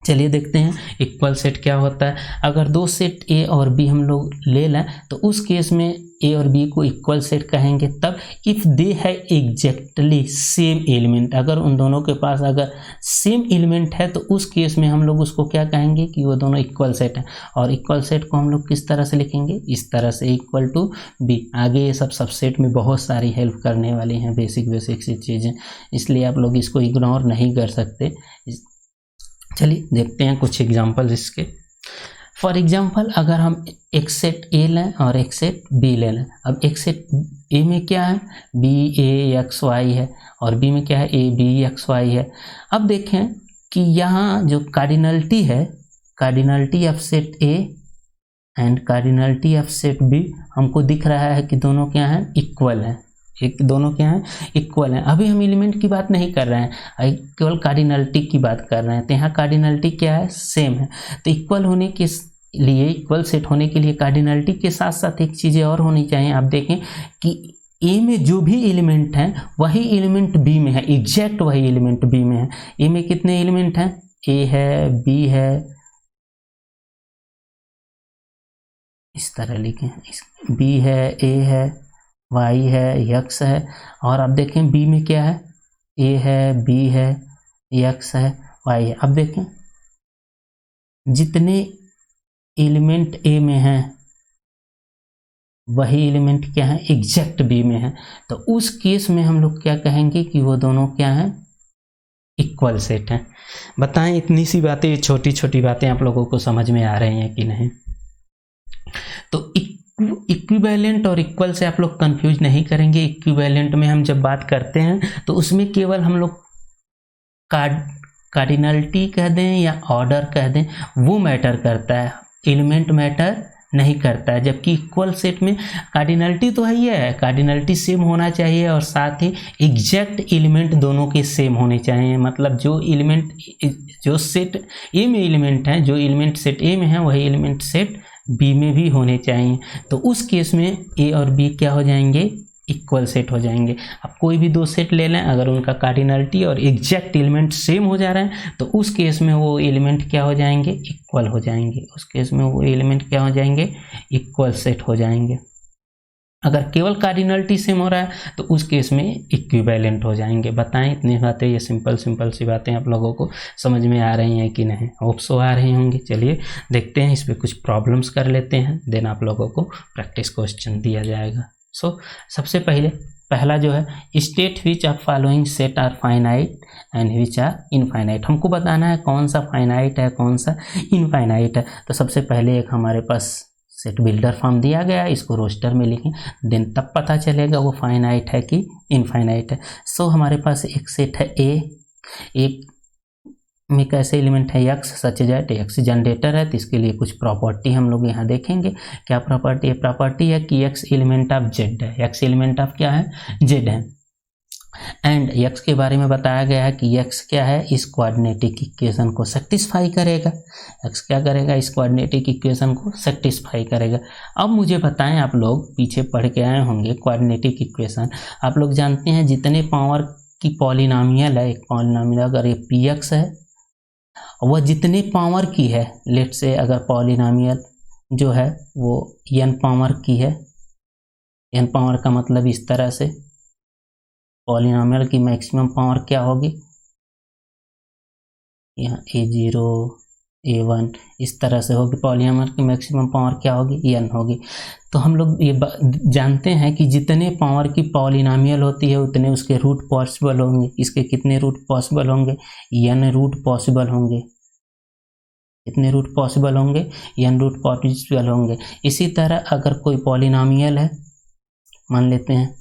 Speaker 1: चलिए देखते हैं इक्वल सेट क्या होता है। अगर 2 सेट ए और बी हम लोग ले लें तो उस केस में ए और बी को इक्वल सेट कहेंगे तब इफ़ दे है एग्जैक्टली सेम एलिमेंट। अगर उन दोनों के पास अगर सेम एलिमेंट है तो उस केस में हम लोग उसको क्या कहेंगे कि वो दोनों इक्वल सेट है। और इक्वल सेट को हम लोग किस तरह से लिखेंगे, इस तरह से इक्वल टू बी। आगे ये सब सबसेट में बहुत सारी हेल्प करने वाली हैं, बेसिक सी चीज़ें, इसलिए आप लोग इसको इग्नोर नहीं कर सकते। चलिए देखते हैं कुछ एग्जाम्पल इसके। फॉर एग्जाम्पल अगर हम एक सेट ए लें और एक सेट बी ले लें। अब एक सेट ए में क्या है, बी ए एक्स वाई है और बी में क्या है, ए बी एक्स वाई है। अब देखें कि यहाँ जो कार्डिनलिटी है, cardinality of set A and cardinality of set B हमको दिख रहा है कि दोनों क्या हैं, इक्वल हैं। एक दोनों क्या हैं, इक्वल हैं। अभी हम एलिमेंट की बात नहीं कर रहे हैं, केवल कार्डिनलिटी की बात कर रहे हैं। तो यहाँ कार्डिनलिटी क्या है, सेम है। तो इक्वल होने के लिए, इक्वल सेट होने के लिए कार्डिनलिटी के साथ साथ एक चीज़ें और होनी चाहिए। आप देखें कि ए में जो भी एलिमेंट हैं वही एलिमेंट बी में है, एग्जैक्ट वही एलिमेंट बी में है। ए में कितने एलिमेंट हैं, ए है, बी है, इस तरह लिखें, बी है, ए है, वाई है, यक्स है। और अब देखें बी में क्या है, ए है, बी है, यक्स है, वाई है। अब देखें जितने एलिमेंट ए में हैं वही एलिमेंट क्या है, एग्जैक्ट बी में है। तो उस केस में हम लोग क्या कहेंगे कि वो दोनों क्या हैं, इक्वल सेट हैं। बताएं इतनी सी बातें, छोटी छोटी बातें आप लोगों को समझ में आ रही हैं कि नहीं। तो इक्विवेलेंट और इक्वल से आप लोग कंफ्यूज नहीं करेंगे। इक्विवेलेंट में हम जब बात करते हैं तो उसमें केवल हम लोग कार्डिनलिटी कह दें या ऑर्डर कह दें वो मैटर करता है, एलिमेंट मैटर नहीं करता है। जबकि इक्वल सेट में कार्डिनलिटी तो है, कार्डिनलिटी सेम होना चाहिए और साथ ही एग्जैक्ट एलिमेंट दोनों के सेम होने चाहिए। मतलब जो एलिमेंट, जो सेट ए में एलिमेंट हैं, जो एलिमेंट सेट ए में है वही एलिमेंट सेट बी में भी होने चाहिए। तो उस केस में ए और बी क्या हो जाएंगे, इक्वल सेट हो जाएंगे। आप कोई भी दो सेट ले लें, अगर उनका कार्डिनलिटी और एग्जैक्ट एलिमेंट सेम हो जा रहे हैं तो उस केस में वो एलिमेंट क्या हो जाएंगे, इक्वल हो जाएंगे। उस केस में वो एलिमेंट क्या हो जाएंगे, इक्वल सेट हो जाएंगे। अगर केवल कार्डिनलिटी सेम हो रहा है तो उस केस में इक्विवेलेंट हो जाएंगे। बताएं इतनी बातें, ये सिंपल सी बातें आप लोगों को समझ में आ रही हैं कि नहीं, होप सो आ रही होंगी। चलिए देखते हैं, इस पर कुछ प्रॉब्लम्स कर लेते हैं, देन आप लोगों को प्रैक्टिस क्वेश्चन दिया जाएगा। सबसे पहला जो है, state which of following set are finite and which are infinite. हमको बताना है कौन सा फाइनाइट है, कौन सा इनफाइनाइट है। तो सबसे पहले एक हमारे पास सेट बिल्डर फॉर्म दिया गया है, इसको रोस्टर में लिखें, देन तब पता चलेगा वो फाइनाइट है कि इनफाइनाइट है। हमारे पास एक सेट है ए, एक में कैसे एलिमेंट है x, such that x generator है। तो इसके लिए कुछ प्रॉपर्टी हम लोग यहाँ देखेंगे। क्या प्रॉपर्टी है, प्रॉपर्टी है कि यक्स एलिमेंट ऑफ जेड है, यक्स एलिमेंट ऑफ क्या है, जेड है। एंड यक्स के बारे में बताया गया है कि यक्स क्या है, इस क्वाड्रेटिक इक्वेशन को सेटिस्फाई करेगा। यक्स क्या करेगा, इस क्वाड्रेटिक इक्वेशन को सेटिस्फाई करेगा। अब मुझे बताएं, आप लोग पीछे पढ़ के आए होंगे क्वाड्रेटिक इक्वेशन, आप लोग जानते हैं जितने पावर की पॉलिनोमियल है, एक पॉलिनोमियल अगर ये पी एक्स है, वह जितने पावर की है, लेट से अगर पॉलिनोमियल जो है वो n पावर की है, n पावर का मतलब इस तरह से पॉलिनोमियल की मैक्सिमम पावर क्या होगी, यहाँ a0 a1 इस तरह से होगी। पॉलिनोमियल की मैक्सिमम पावर क्या होगी, n होगी। तो हम लोग ये जानते हैं कि जितने पावर की पॉलिनोमियल होती है उतने उसके रूट पॉसिबल होंगे। इसके कितने रूट पॉसिबल होंगे, n रूट पॉसिबल होंगे। कितने रूट पॉसिबल होंगे, n रूट पॉसिबल होंगे। इसी तरह अगर कोई पॉलिनोमियल है, मान लेते हैं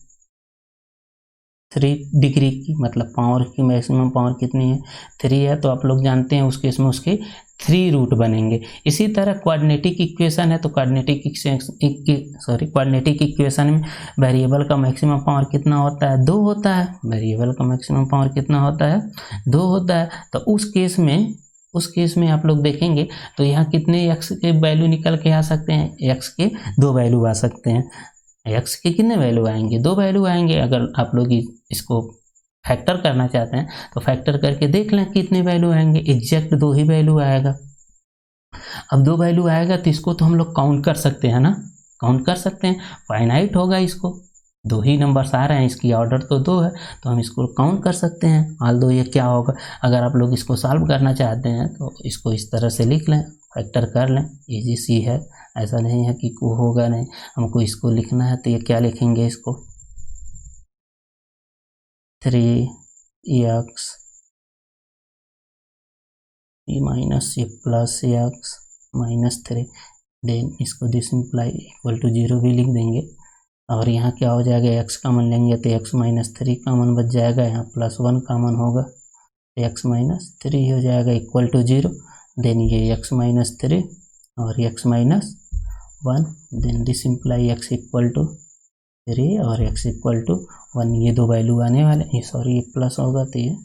Speaker 1: 3 डिग्री की, मतलब पावर की मैक्सिमम पावर कितनी है, 3 है, तो आप लोग जानते हैं उस केस में उसके 3 रूट बनेंगे। इसी तरह क्वाड्रेटिक इक्वेशन है, तो क्वाड्रेटिक इक्वेशन में वेरिएबल का मैक्सिमम पावर कितना होता है, 2 होता है। वेरिएबल का मैक्सिमम पावर कितना होता है, 2 होता है। तो उस केस में आप लोग देखेंगे तो यहाँ कितने x के वैल्यू निकल के आ सकते हैं, x के 2 वैल्यू आ सकते हैं। x के कितने वैल्यू आएंगे, 2 वैल्यू आएंगे। अगर आप लोग इसको फैक्टर करना चाहते हैं तो फैक्टर करके देख लें कितने वैल्यू आएंगे, एग्जैक्ट 2 ही वैल्यू आएगा। अब 2 वैल्यू आएगा तो इसको तो हम लोग काउंट कर सकते हैं ना, काउंट कर सकते हैं, फाइनाइट होगा, इसको 2 ही नंबर्स आ रहे हैं, इसकी ऑर्डर तो 2 है, तो हम इसको काउंट कर सकते हैं। ऑल दो ये क्या होगा, अगर आप लोग इसको सॉल्व करना चाहते हैं तो इसको इस तरह से लिख लें, फैक्टर कर लें, इजी सी है, ऐसा नहीं है कि को होगा नहीं। हमको इसको लिखना है तो ये क्या लिखेंगे, इसको 3x माइनस ये प्लस x माइनस 3, देन इसको दिस इम्प्लाई इक्वल टू 0 भी लिख देंगे। और यहाँ क्या हो जाएगा, x कॉमन लेंगे तो x माइनस 3 कॉमन बच जाएगा, यहाँ +1 कॉमन होगा, x माइनस 3 हो जाएगा इक्वल टू 0। देन ये x माइनस 3 और x minus 1, then this imply x equal to 3 और x इक्वल टू 1। ये दो वैल्यू आने वाले, ये सॉरी ये प्लस होगा तो ये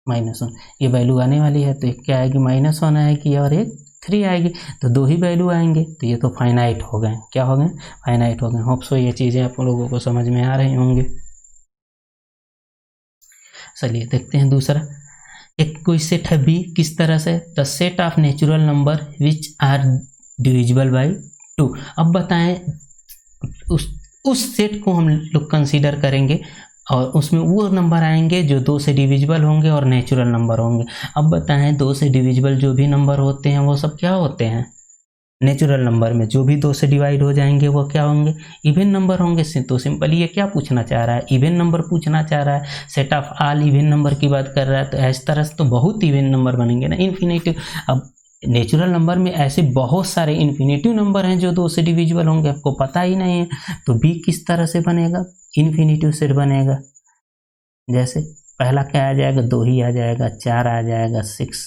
Speaker 1: -1, ये वैल्यू आने वाली है तो एक क्या आएगी -1 आएगी और एक 3 आएगी, तो दो ही वैल्यू आएंगे, तो ये तो फाइनाइट हो गए। क्या हो गए? फाइनाइट हो गए। होप सो ये चीज़ें आप लोगों को समझ में आ रही होंगे। चलिए देखते हैं दूसरा। एक कोई सेट है बी, किस तरह से? The set of natural number which are divisible by 2। अब बताएं उस सेट को हम लोग कंसीडर करेंगे और उसमें वो नंबर आएंगे जो 2 से डिविजिबल होंगे और नेचुरल नंबर होंगे। अब बताएं 2 से डिविजिबल जो भी नंबर होते हैं वो सब क्या होते हैं? नेचुरल नंबर में जो भी 2 से डिवाइड हो जाएंगे वो क्या होंगे? इवन नंबर होंगे। तो सिंपली ये क्या पूछना चाह रहा है? इवन नंबर पूछना चाह रहा है। Set of all even number की बात कर रहा है, तो इस तरह से तो बहुत इवन नंबर बनेंगे ना, इन्फिनिटिव। अब नेचुरल नंबर में ऐसे बहुत सारे इन्फिनिटिव नंबर हैं जो 2 से डिविजिबल होंगे, आपको पता ही नहीं है। तो बी किस तरह से बनेगा? इन्फिनिटिव सेट बनेगा। जैसे पहला क्या आ जाएगा? 2 ही आ जाएगा, 4 आ जाएगा, 6,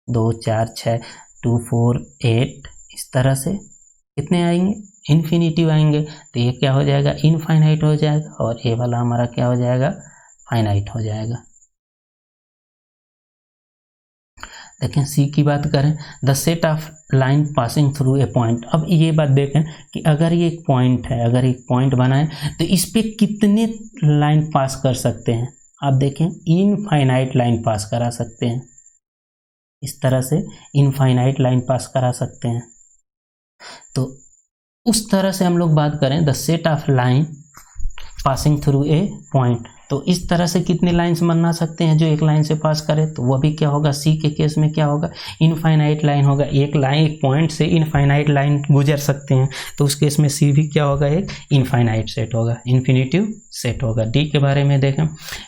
Speaker 1: 2 4 6, 2 4 8, इस तरह से कितने आएंगे? इन्फिनिटिव आएंगे। तो ये क्या हो जाएगा? इनफाइनाइट हो जाएगा और ये वाला हमारा क्या हो जाएगा? फाइनाइट हो जाएगा। देखें सी की बात करें, the set of line passing through a point. अब ये बात देखें कि अगर ये एक पॉइंट है, अगर एक पॉइंट बनाए तो इस पे कितने लाइन पास कर सकते हैं? आप देखें इनफाइनाइट लाइन पास करा सकते हैं, इस तरह से इनफाइनाइट लाइन पास करा सकते हैं। तो उस तरह से हम लोग बात करें the set of line passing through a point, तो इस तरह से कितने लाइन्स बना सकते हैं जो एक लाइन से पास करे? तो वह भी क्या होगा? सी के केस में क्या होगा? इनफाइनाइट लाइन होगा। एक लाइन, एक पॉइंट से इनफाइनाइट लाइन गुजर सकते हैं, तो उस केस में सी भी क्या होगा? एक इनफाइनाइट सेट होगा, इन्फिनिटिव सेट होगा। डी के बारे में देखें,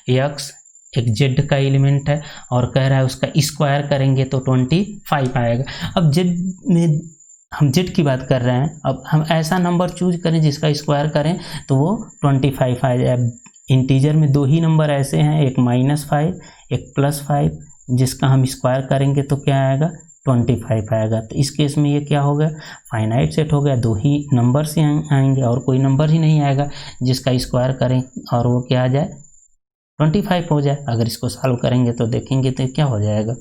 Speaker 1: एक्स एक जेड का एलिमेंट है और कह रहा है उसका स्क्वायर करेंगे तो 25 आएगा। अब जेड में हम जेड की बात कर रहे हैं, अब हम ऐसा नंबर चूज करें जिसका स्क्वायर करें तो वो 25 आ जाए। इंटीजर में 2 ही नंबर ऐसे हैं, एक -5 एक +5, जिसका हम स्क्वायर करेंगे तो क्या आएगा? 25 आएगा। तो इस केस में ये क्या हो गया? फाइनाइट सेट हो गया। 2 ही नंबर से आएंगे और कोई नंबर ही नहीं आएगा जिसका स्क्वायर करें और वो क्या आ जाए? 25 हो जाए। अगर इसको सॉल्व करेंगे तो देखेंगे तो क्या हो जाएगा?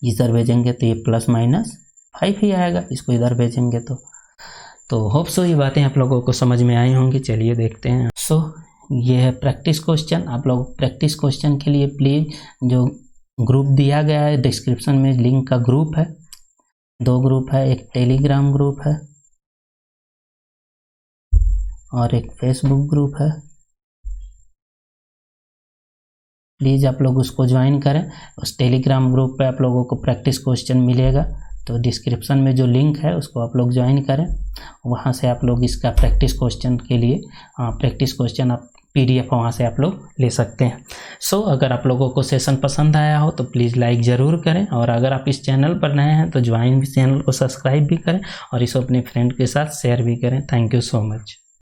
Speaker 1: इधर भेजेंगे तो ये ±5 ही आएगा, इसको इधर भेजेंगे तो होप सो ये बातें आप लोगों को समझ में आई होंगी। चलिए देखते हैं। ये है प्रैक्टिस क्वेश्चन। आप लोग प्रैक्टिस क्वेश्चन के लिए प्लीज़ जो ग्रुप दिया गया है डिस्क्रिप्शन में, लिंक का ग्रुप है, 2 ग्रुप है, एक टेलीग्राम ग्रुप है और एक फेसबुक ग्रुप है। प्लीज़ आप लोग उसको ज्वाइन करें। उस टेलीग्राम ग्रुप पे आप लोगों को प्रैक्टिस क्वेश्चन मिलेगा, तो डिस्क्रिप्शन में जो लिंक है उसको आप लोग ज्वाइन करें। वहाँ से आप लोग इसका प्रैक्टिस क्वेश्चन के लिए प्रैक्टिस क्वेश्चन आप PDF वहाँ से आप लोग ले सकते हैं। अगर आप लोगों को सेशन पसंद आया हो तो प्लीज़ लाइक ज़रूर करें, और अगर आप इस चैनल पर नए हैं तो ज्वाइन भी, चैनल को सब्सक्राइब भी करें और इसको अपने फ्रेंड के साथ शेयर भी करें। Thank you so much.